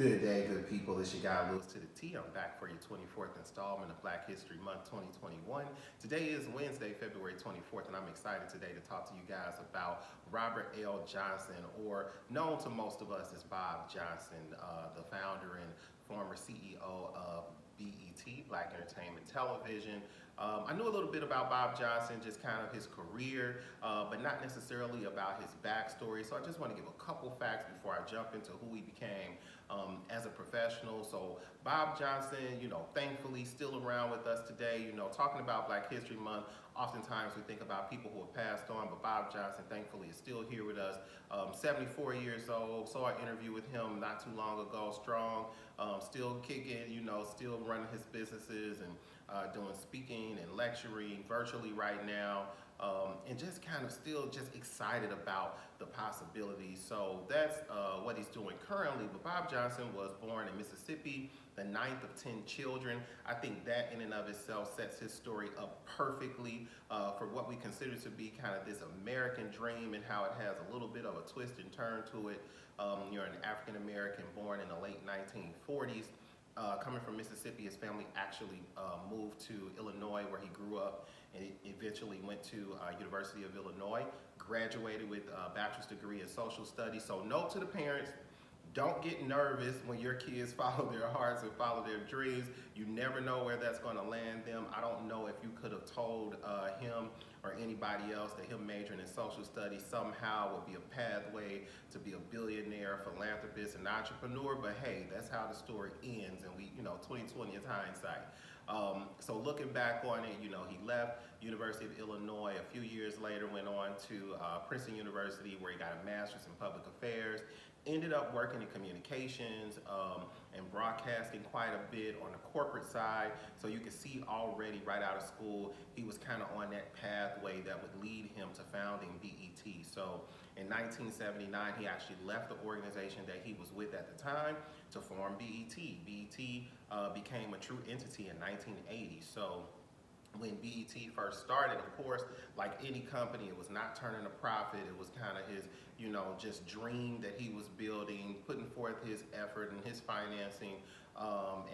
Good day, good people. It's your guy, Lewis to the T. I'm back for your 24th installment of Black History Month 2021. Today is Wednesday, February 24th, and I'm excited today to talk to you guys about Robert L. Johnson, or known to most of us as Bob Johnson, the founder and former CEO of BET, Black Entertainment Television. I knew a little bit about Bob Johnson, just kind of his career, but not necessarily about his backstory. So I just want to give a couple facts before I jump into who he became as a professional. So Bob Johnson, thankfully still around with us today. Talking about Black History Month, oftentimes we think about people who have passed on, but Bob Johnson, thankfully, is still here with us. 74 years old. Saw an interview with him not too long ago. Strong, still kicking, still running his businesses and doing speaking and lecturing virtually right now. And just kind of still just excited about the possibilities. So that's what he's doing currently. But Bob Johnson was born in Mississippi, the ninth of 10 children. I think that in and of itself sets his story up perfectly for what we consider to be kind of this American dream, and how it has a little bit of a twist and turn to it. You're an African American born in the late 1940s. Coming from Mississippi, his family actually moved to Illinois, where he grew up, and eventually went to University of Illinois, graduated with a bachelor's degree in social studies. So note to the parents, don't get nervous when your kids follow their hearts and follow their dreams. You never know where that's going to land them. I don't know if you could have told him or anybody else that him majoring in social studies somehow would be a pathway to be a billionaire, philanthropist, and entrepreneur. But hey, that's how the story ends, and 2020 is hindsight. So looking back on it, he left University of Illinois. A few years later, went on to Princeton University, where he got a master's in public affairs. Ended up working in communications and broadcasting quite a bit on the corporate side. So you can see already right out of school, he was kind of on that pathway that would lead him to founding BET. So in 1979, he actually left the organization that he was with at the time to form BET. BET became a true entity in 1980. So when BET first started, of course, like any company, it was not turning a profit. It was kind of his, just dream that he was building, putting forth his effort and his financing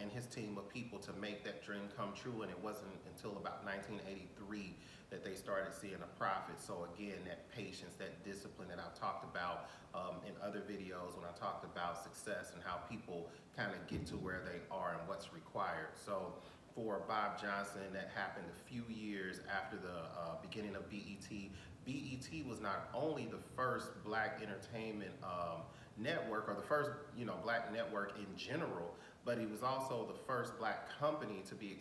and his team of people to make that dream come true. And it wasn't until about 1983 that they started seeing a profit. So again, that patience, that discipline that I've talked about in other videos when I talked about success and how people kind of get to where they are and what's required. So for Bob Johnson, that happened a few years after the beginning of BET. BET was not only the first Black entertainment network, or the first Black network in general, but it was also the first Black company to be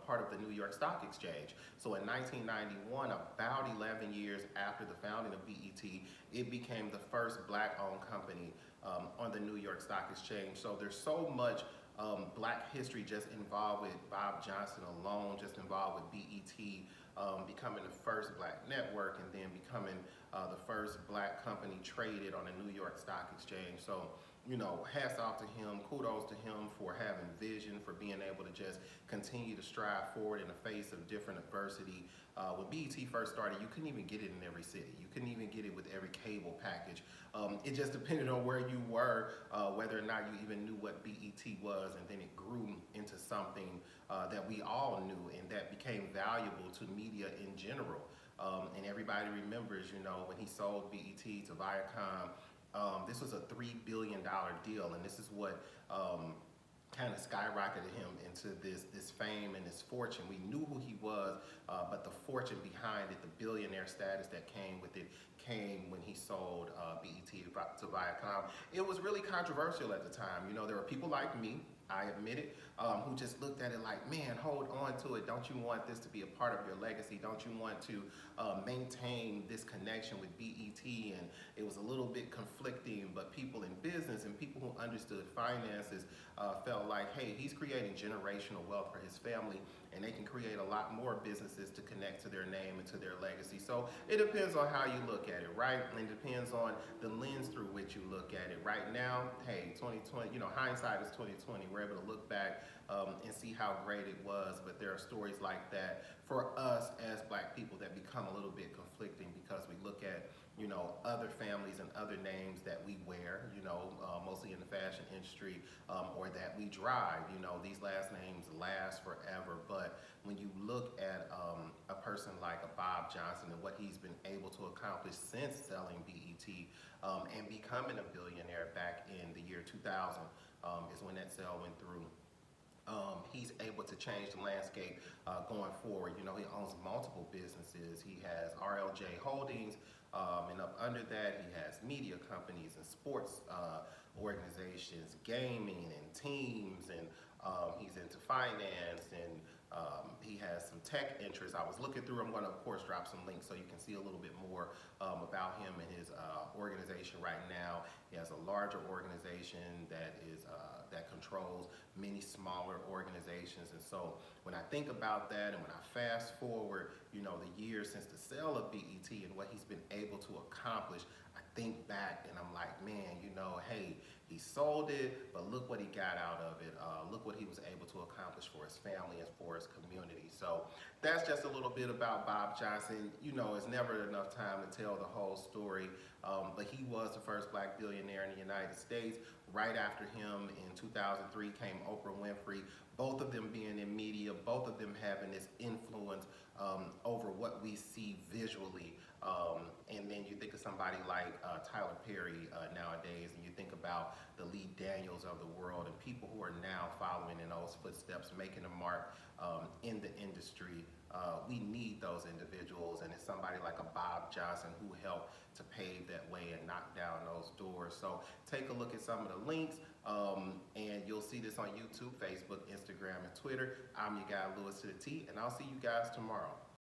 part of the New York Stock Exchange. So in 1991, about 11 years after the founding of BET, it became the first Black-owned company on the New York Stock Exchange. So there's so much Black history just involved with Bob Johnson alone, just involved with BET becoming the first Black network, and then becoming the first Black company traded on the New York Stock Exchange. So, hats off to him, kudos to him for having vision, for being able to just continue to strive forward in the face of different adversity. When BET first started, you couldn't even get it in every city. You couldn't even get it with every cable package. It just depended on where you were, whether or not you even knew what BET was, and then it grew into something that we all knew, and that became valuable to media in general. And everybody remembers, when he sold BET to Viacom, this was a $3 billion deal, and this is what kind of skyrocketed him into this fame and this fortune. We knew who he was, but the fortune behind it, the billionaire status that came with it, came when he sold BET to Viacom. It was really controversial at the time. There were people like me, I admit it, who just looked at it like, man, hold on to it. Don't you want this to be a part of your legacy? Don't you want to maintain this connection with BET? And it was a little bit conflicting, but people in business and people who understood finances felt like, hey, he's creating generational wealth for his family, and they can create a lot more businesses to connect to their name and to their legacy. So it depends on how you look at it, right? And it depends on the lens through which you look at it. Right now, hey, 2020, hindsight is 2020. We're able to look back and see how great it was, but there are stories like that for us as Black people that become a little bit conflicting, because we look at other families and other names that we wear, mostly in the fashion industry, or that we drive. These last names last forever, but when you look at a person like a Bob Johnson and what he's been able to accomplish since selling BET and becoming a billionaire back in the year 2000 is when that sale went through. He's able to change the landscape going forward. He owns multiple businesses. He has RLJ Holdings, and up under that, he has media companies and sports organizations, gaming and teams, and he's into finance, and he has some tech interests. I was looking through, I'm going to, of course, drop some links so you can see a little bit more about him and his organization right now. He has a larger organization that controls many smaller organizations. And so when I think about that and when I fast forward, the years since the sale of BET and what he's been able to accomplish, I think back and I'm like, man, hey, he sold it, but look what he got out of it. Look what he was able to accomplish for his family and for his community. So that's just a little bit about Bob Johnson. It's never enough time to tell the whole story, but he was the first black billionaire in the United States. Right after him in 2003 came Oprah Winfrey, both of them being in media, both of them having this influence over what we see visually. And then you think of somebody like Tyler Perry nowadays, and you think about the Lee Daniels of the world and people who are now following in those footsteps, making a mark in the industry. We need those individuals, and it's somebody like a Bob Johnson who helped to pave that way and knock down those doors. So take a look at some of the links, and you'll see this on YouTube, Facebook, Instagram, and Twitter. I'm your guy, Lewis to the T, and I'll see you guys tomorrow.